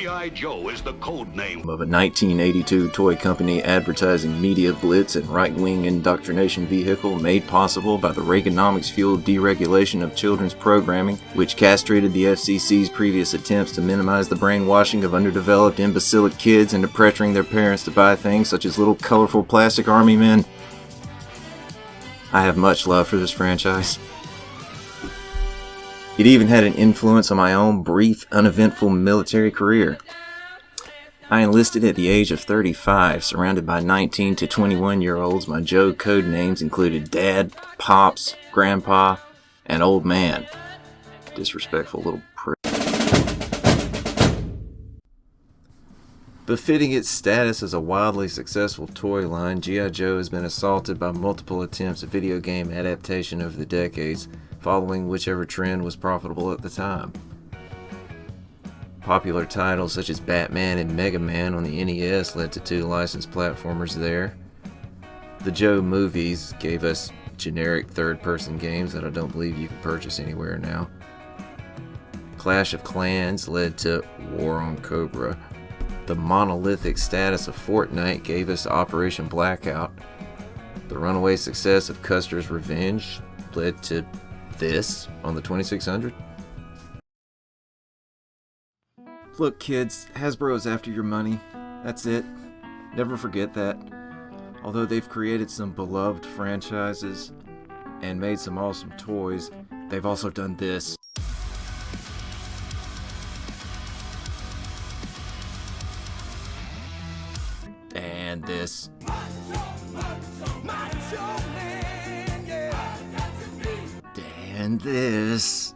G.I. Joe is the code name of a 1982 toy company advertising media blitz and right-wing indoctrination vehicle made possible by the Reaganomics-fueled deregulation of children's programming, which castrated the FCC's previous attempts to minimize the brainwashing of underdeveloped, imbecilic kids into pressuring their parents to buy things such as little colorful plastic army men. I have much love for this franchise. It even had an influence on my own brief, uneventful military career. I enlisted at the age of 35, surrounded by 19 to 21-year-olds. My Joe code names included Dad, Pops, Grandpa, and Old Man. Disrespectful little prick. Befitting its status as a wildly successful toy line, G.I. Joe has been assaulted by multiple attempts at video game adaptation over the decades, following whichever trend was profitable at the time. Popular titles such as Batman and Mega Man on the NES led to 2 licensed platformers there. The Joe movies gave us generic third-person games that I don't believe you can purchase anywhere now. Clash of Clans led to War on Cobra. The monolithic status of Fortnite gave us Operation Blackout. The runaway success of Custer's Revenge led to this on the 2600. Look kids, Hasbro is after your money. That's it. Never forget that. Although they've created some beloved franchises and made some awesome toys, they've also done this. And this. And this.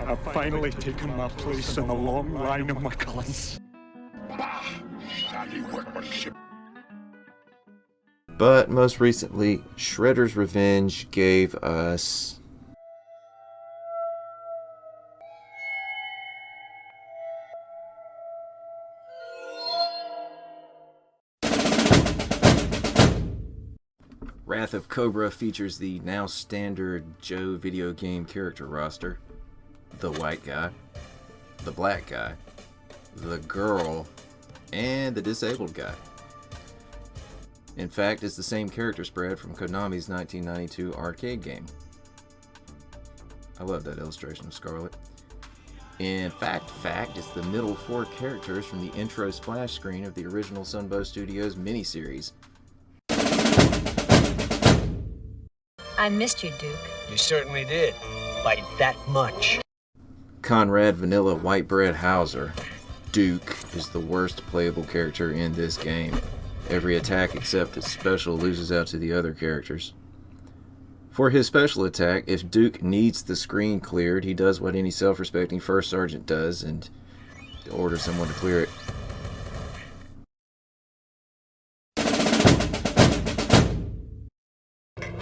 I've finally taken my place in a long line of my cousins. But most recently, Shredder's Revenge gave us Wrath of Cobra features the now standard Joe video game character roster. The white guy, the black guy, the girl, and the disabled guy. In fact, it's the same character spread from Konami's 1992 arcade game. I love that illustration of Scarlet. In fact, it's the middle 4 characters from the intro splash screen of the original Sunbow Studios miniseries. I missed you, Duke. You certainly did. By that much. Conrad Vanilla Whitebread Hauser. Duke is the worst playable character in this game. Every attack except his special loses out to the other characters. For his special attack, if Duke needs the screen cleared, he does what any self-respecting first sergeant does and orders someone to clear it.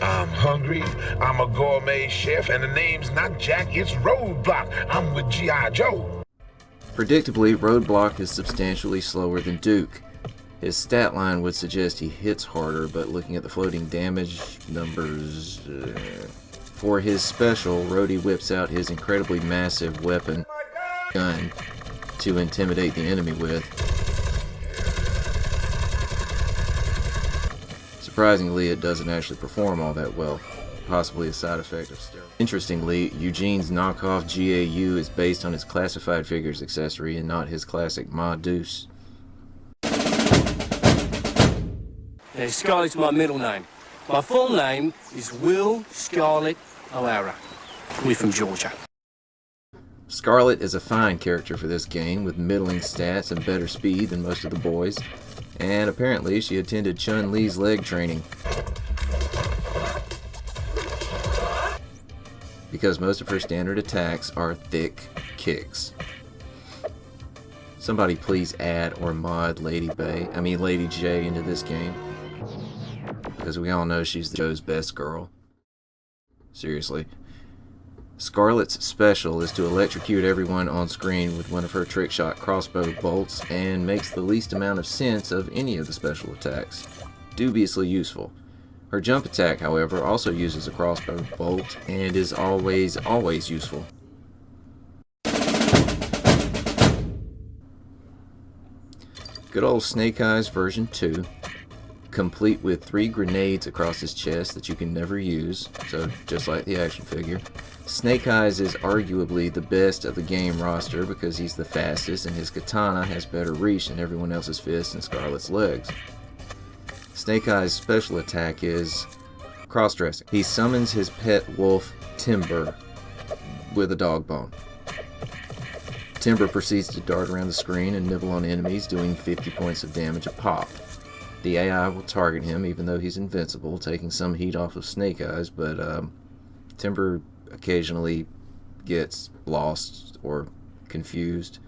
I'm hungry, I'm a gourmet chef, and the name's not Jack, it's Roadblock. I'm with G.I. Joe. Predictably, Roadblock is substantially slower than Duke. His stat line would suggest he hits harder, but looking at the floating damage numbers... For his special, Rhodey whips out his incredibly massive weapon, gun, to intimidate the enemy with. Surprisingly, it doesn't actually perform all that well, possibly a side effect of steroids. Interestingly, Eugene's knockoff GAU is based on his classified figures accessory and not his classic Ma Deuce. Now, Scarlett's my middle name. My full name is Will Scarlett O'Hara. We're from Georgia. Scarlett is a fine character for this game, with middling stats and better speed than most of the boys. And apparently she attended Chun-Li's leg training. Because most of her standard attacks are thick kicks. Somebody please add or mod Lady J into this game. Because we all know she's Joe's best girl. Seriously. Scarlett's special is to electrocute everyone on screen with one of her trickshot crossbow bolts and makes the least amount of sense of any of the special attacks. Dubiously useful. Her jump attack, however, also uses a crossbow bolt and is always useful. Good old Snake Eyes version 2, complete with 3 grenades across his chest that you can never use, so just like the action figure. Snake Eyes is arguably the best of the game roster because he's the fastest and his katana has better reach than everyone else's fists and Scarlet's legs. Snake Eyes' special attack is cross-dressing. He summons his pet wolf, Timber, with a dog bone. Timber proceeds to dart around the screen and nibble on enemies, doing 50 points of damage a pop. The AI will target him even though he's invincible, taking some heat off of Snake Eyes, but Timber occasionally gets lost or confused.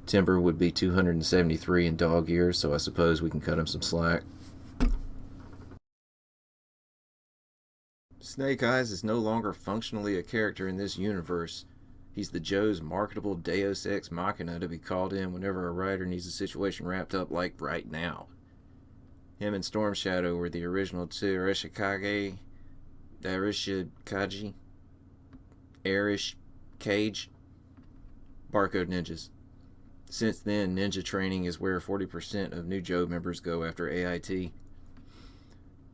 Timber would be 273 in dog years, so I suppose we can cut him some slack. Snake Eyes is no longer functionally a character in this universe. He's the Joe's marketable Deus Ex Machina to be called in whenever a writer needs a situation wrapped up like right now. Him and Storm Shadow were the original two Arishikage, Arish Cage, barcode ninjas. Since then, ninja training is where 40% of new Joe members go after AIT.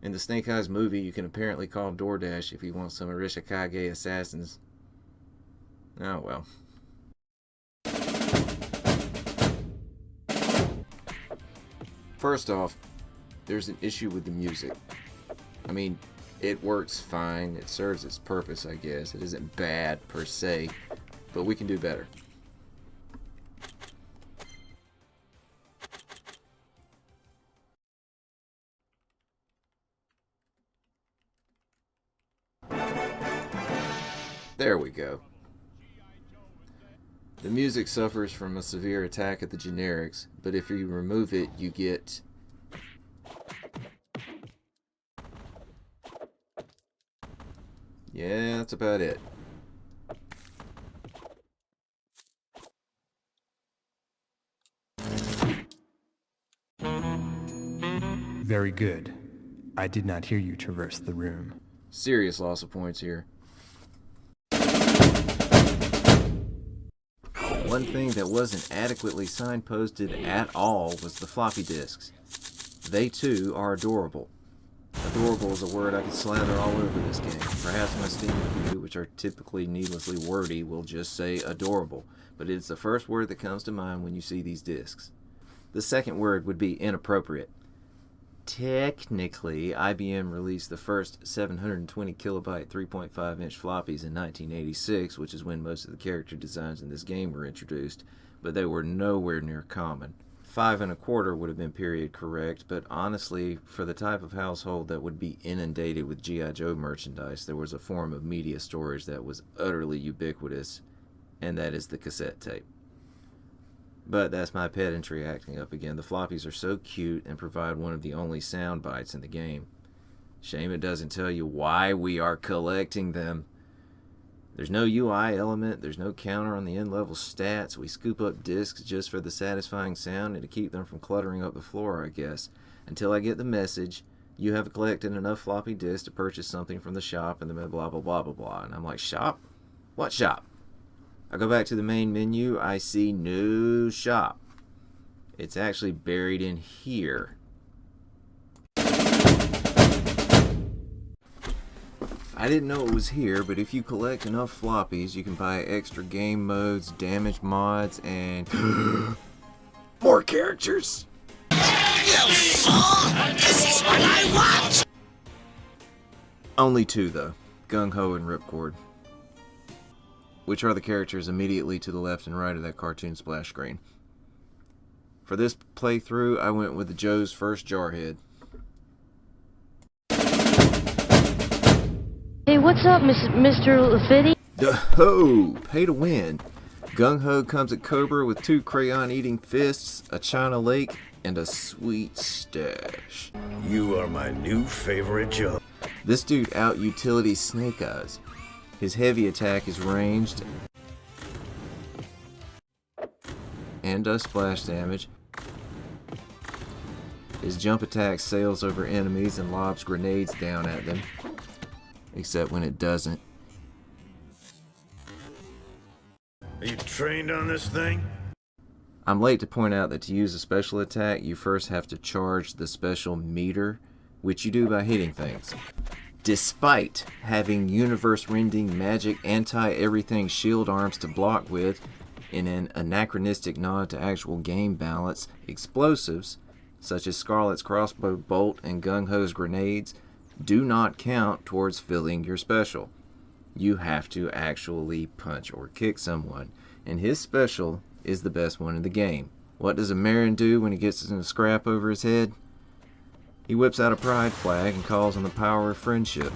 In the Snake Eyes movie, you can apparently call DoorDash if you want some Arishikage assassins. Oh well. First off, there's an issue with the music. I mean, it works fine, it serves its purpose, I guess. It isn't bad per se, but we can do better. There we go. The music suffers from a severe attack at the generics, but if you remove it, you get yeah, that's about it. Very good. I did not hear you traverse the room. Serious loss of points here. One thing that wasn't adequately signposted at all was the floppy disks. They too are adorable. Adorable is a word I could slather all over this game. Perhaps my Steam review, which are typically needlessly wordy, will just say adorable, but it's the first word that comes to mind when you see these discs. The second word would be inappropriate. Technically, IBM released the first 720 kilobyte 3.5 inch floppies in 1986, which is when most of the character designs in this game were introduced, but they were nowhere near common. 5 1/4 would have been period correct, but honestly, for the type of household that would be inundated with G.I. Joe merchandise, there was a form of media storage that was utterly ubiquitous, and that is the cassette tape. But that's my pedantry acting up again. The floppies are so cute and provide one of the only sound bites in the game. Shame it doesn't tell you why we are collecting them. There's no UI element, there's no counter on the end-level stats. We scoop up discs just for the satisfying sound and to keep them from cluttering up the floor, I guess. Until I get the message, you have collected enough floppy disks to purchase something from the shop, and then blah blah blah blah blah. And I'm like, shop? What shop? I go back to the main menu, I see no shop. It's actually buried in here. I didn't know it was here, but if you collect enough floppies, you can buy extra game modes, damage mods, and more characters. You fool! This is what I want! Only 2 though, Gung-Ho and Ripcord, which are the characters immediately to the left and right of that cartoon splash screen. For this playthrough, I went with the Joe's first Jarhead. Hey, what's up, Mr. Lafitte? Ho! Pay to win. Gung-Ho comes at Cobra with 2 crayon-eating fists, a China Lake, and a sweet stash. You are my new favorite Joe. This dude out-utility Snake Eyes. His heavy attack is ranged and does splash damage. His jump attack sails over enemies and lobs grenades down at them. Except when it doesn't. Are you trained on this thing? I'm late to point out that to use a special attack, you first have to charge the special meter, which you do by hitting things. Despite having universe-rending magic anti-everything shield arms to block with, in an anachronistic nod to actual game balance, explosives, such as Scarlet's crossbow bolt and Gung-Ho's grenades, do not count towards filling your special. You have to actually punch or kick someone, and his special is the best one in the game. What does a Marin do when he gets in a scrap over his head? He whips out a pride flag and calls on the power of friendship.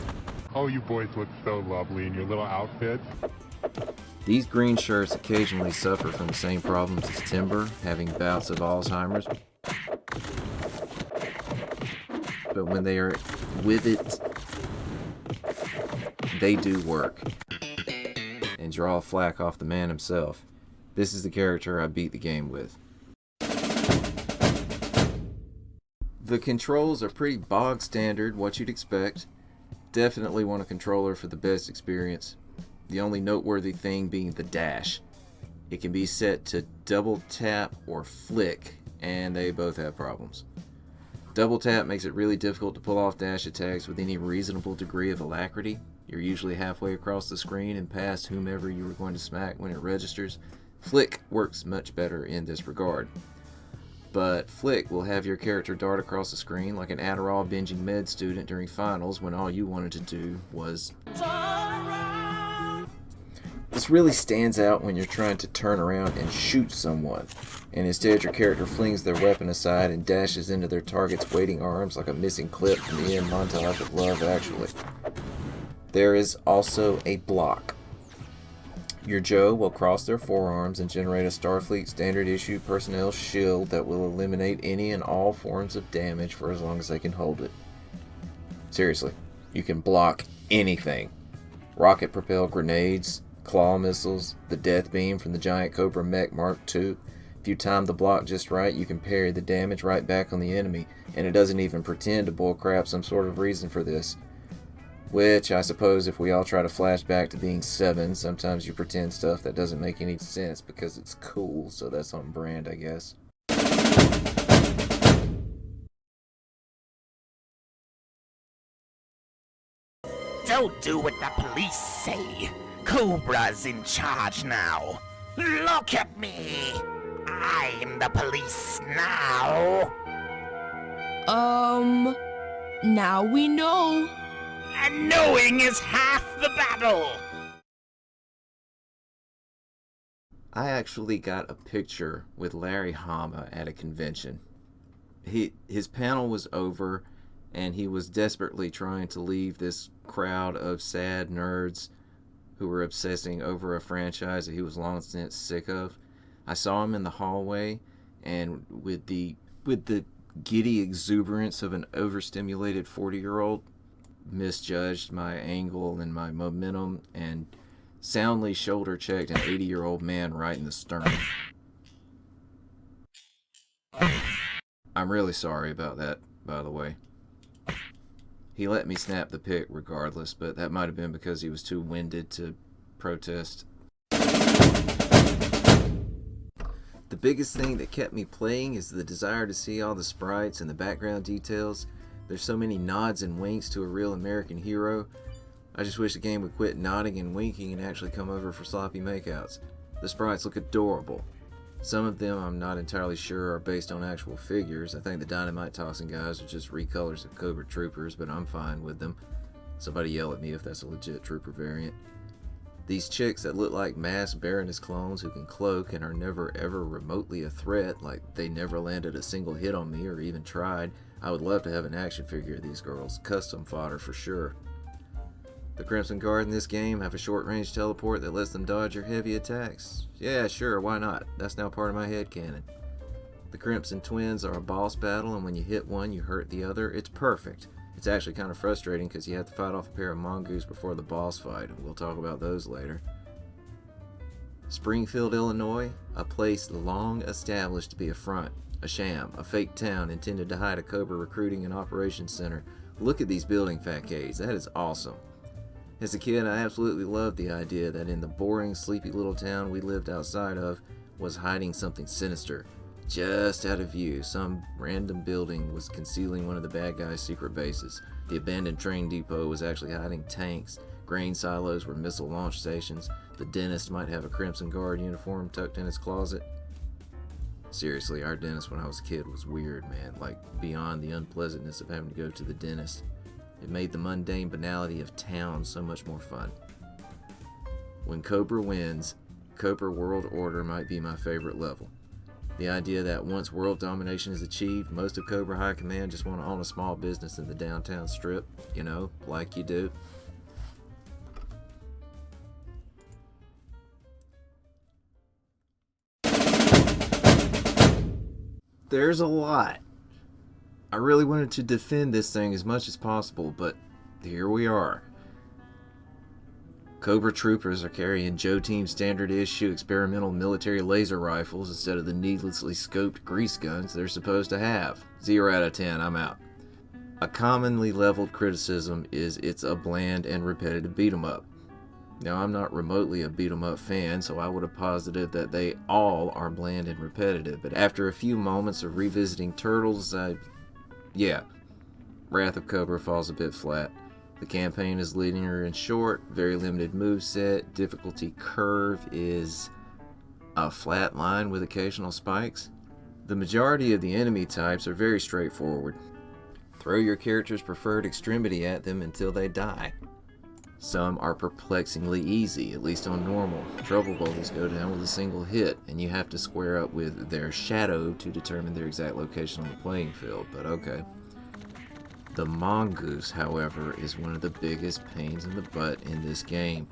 Oh, you boys look so lovely in your little outfits. These green shirts occasionally suffer from the same problems as Timber, having bouts of Alzheimer's. But when they are with it, they do work and draw flack off the man himself. This is the character I beat the game with. The controls are pretty bog standard, what you'd expect. Definitely want a controller for the best experience. The only noteworthy thing being the dash. It can be set to double tap or flick, and they both have problems. Double tap makes it really difficult to pull off dash attacks with any reasonable degree of alacrity. You're usually halfway across the screen and past whomever you were going to smack when it registers. Flick works much better in this regard. But flick will have your character dart across the screen like an Adderall binging med student during finals when all you wanted to do was... This really stands out when you're trying to turn around and shoot someone, and instead your character flings their weapon aside and dashes into their target's waiting arms like a missing clip from the end montage of Love Actually. There is also a block. Your Joe will cross their forearms and generate a Starfleet standard issue personnel shield that will eliminate any and all forms of damage for as long as they can hold it. Seriously, you can block anything. Rocket-propelled grenades, claw missiles, the death beam from the giant Cobra mech Mark II. If you time the block just right, you can parry the damage right back on the enemy, and it doesn't even pretend to bullcrap some sort of reason for this. Which, I suppose, if we all try to flash back to being 7, sometimes you pretend stuff that doesn't make any sense because it's cool, so that's on brand, I guess. Don't do what the police say. Cobra's in charge now. Look at me. I'm the police now. Now we know. And knowing is half the battle. I actually got a picture with Larry Hama at a convention. His panel was over, and he was desperately trying to leave this crowd of sad nerds who were obsessing over a franchise that he was long since sick of. I saw him in the hallway, and with the giddy exuberance of an overstimulated 40-year-old, misjudged my angle and my momentum and soundly shoulder checked an 80-year-old man right in the stern. I'm really sorry about that, by the way. He let me snap the pic regardless, but that might have been because he was too winded to protest. The biggest thing that kept me playing is the desire to see all the sprites and the background details. There's so many nods and winks to a real American hero. I just wish the game would quit nodding and winking and actually come over for sloppy makeouts. The sprites look adorable. Some of them I'm not entirely sure are based on actual figures. I think the dynamite tossing guys are just recolors of Cobra Troopers, but I'm fine with them. Somebody yell at me if that's a legit Trooper variant. These chicks that look like masked Baroness clones who can cloak and are never ever remotely a threat, like they never landed a single hit on me or even tried. I would love to have an action figure of these girls. Custom fodder for sure. The Crimson Guard in this game have a short-range teleport that lets them dodge your heavy attacks. Yeah, sure, why not? That's now part of my headcanon. The Crimson Twins are a boss battle, and when you hit one, you hurt the other. It's perfect. It's actually kind of frustrating because you have to fight off a pair of Mongoose before the boss fight, and we'll talk about those later. Springfield, Illinois, a place long established to be a front, a sham, a fake town intended to hide a Cobra recruiting and operations center. Look at these building facades. That is awesome. As a kid, I absolutely loved the idea that in the boring, sleepy little town we lived outside of, was hiding something sinister. Just out of view, some random building was concealing one of the bad guys' secret bases. The abandoned train depot was actually hiding tanks. Grain silos were missile launch stations. The dentist might have a Crimson Guard uniform tucked in his closet. Seriously, our dentist when I was a kid was weird, man. Like, beyond the unpleasantness of having to go to the dentist. It made the mundane banality of town so much more fun. When Cobra wins, Cobra World Order might be my favorite level. The idea that once world domination is achieved, most of Cobra High Command just want to own a small business in the downtown strip, you know, like you do. There's a lot. I really wanted to defend this thing as much as possible, but here we are. Cobra troopers are carrying Joe Team standard issue experimental military laser rifles instead of the needlessly scoped grease guns they're supposed to have. 0 out of 10, I'm out. A commonly leveled criticism is it's a bland and repetitive beat 'em up. Now, I'm not remotely a beat 'em up fan, so I would have posited that they all are bland and repetitive, but after a few moments of revisiting Turtles, Wrath of Cobra falls a bit flat. The campaign is linear and short, very limited moveset, difficulty curve is a flat line with occasional spikes. The majority of the enemy types are very straightforward. Throw your character's preferred extremity at them until they die. Some are perplexingly easy, at least on normal. Trouble bubbles go down with a single hit, and you have to square up with their shadow to determine their exact location on the playing field, but okay. The Mongoose, however, is one of the biggest pains in the butt in this game,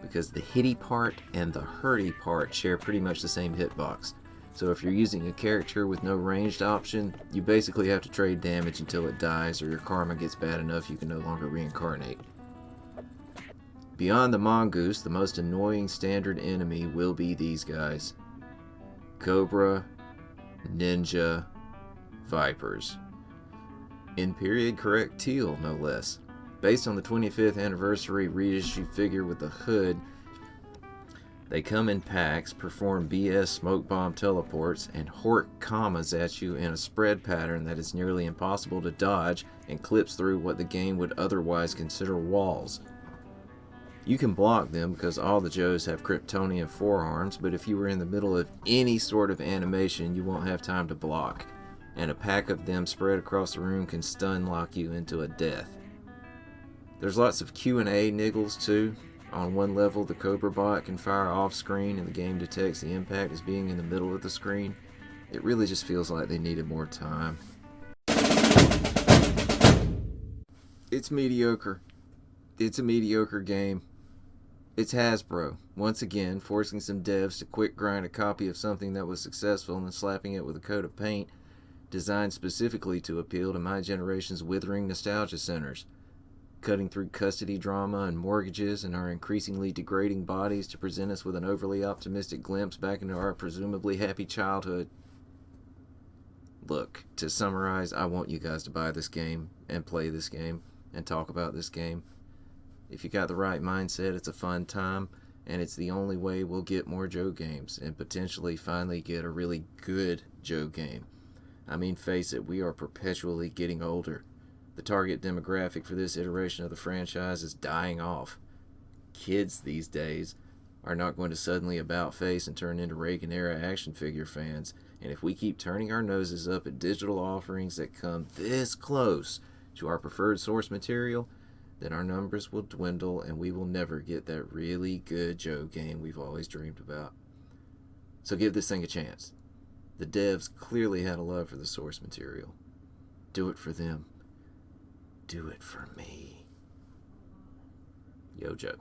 because the hitty part and the hurty part share pretty much the same hitbox. So if you're using a character with no ranged option, you basically have to trade damage until it dies, or your karma gets bad enough you can no longer reincarnate. Beyond the Mongoose, the most annoying standard enemy will be these guys. Cobra, Ninja, Vipers. In period correct teal, no less. Based on the 25th anniversary reissue figure with the hood, they come in packs, perform BS smoke bomb teleports, and hork commas at you in a spread pattern that is nearly impossible to dodge and clips through what the game would otherwise consider walls. You can block them because all the Joes have Kryptonian forearms, but if you were in the middle of any sort of animation, you won't have time to block. And a pack of them spread across the room can stun lock you into a death. There's lots of Q&A niggles too. On one level, the Cobra bot can fire off screen and the game detects the impact as being in the middle of the screen. It really just feels like they needed more time. It's mediocre. It's a mediocre game. It's Hasbro, once again, forcing some devs to quick grind a copy of something that was successful and then slapping it with a coat of paint designed specifically to appeal to my generation's withering nostalgia centers, cutting through custody drama and mortgages and our increasingly degrading bodies to present us with an overly optimistic glimpse back into our presumably happy childhood. Look, to summarize, I want you guys to buy this game and play this game and talk about this game. If you got the right mindset, it's a fun time, and it's the only way we'll get more Joe games and potentially finally get a really good Joe game. I mean, face it, we are perpetually getting older. The target demographic for this iteration of the franchise is dying off. Kids these days are not going to suddenly about face and turn into Reagan-era action figure fans, and if we keep turning our noses up at digital offerings that come this close to our preferred source material, then our numbers will dwindle and we will never get that really good Joe game we've always dreamed about. So give this thing a chance. The devs clearly had a love for the source material. Do it for them. Do it for me. Yo, Joe.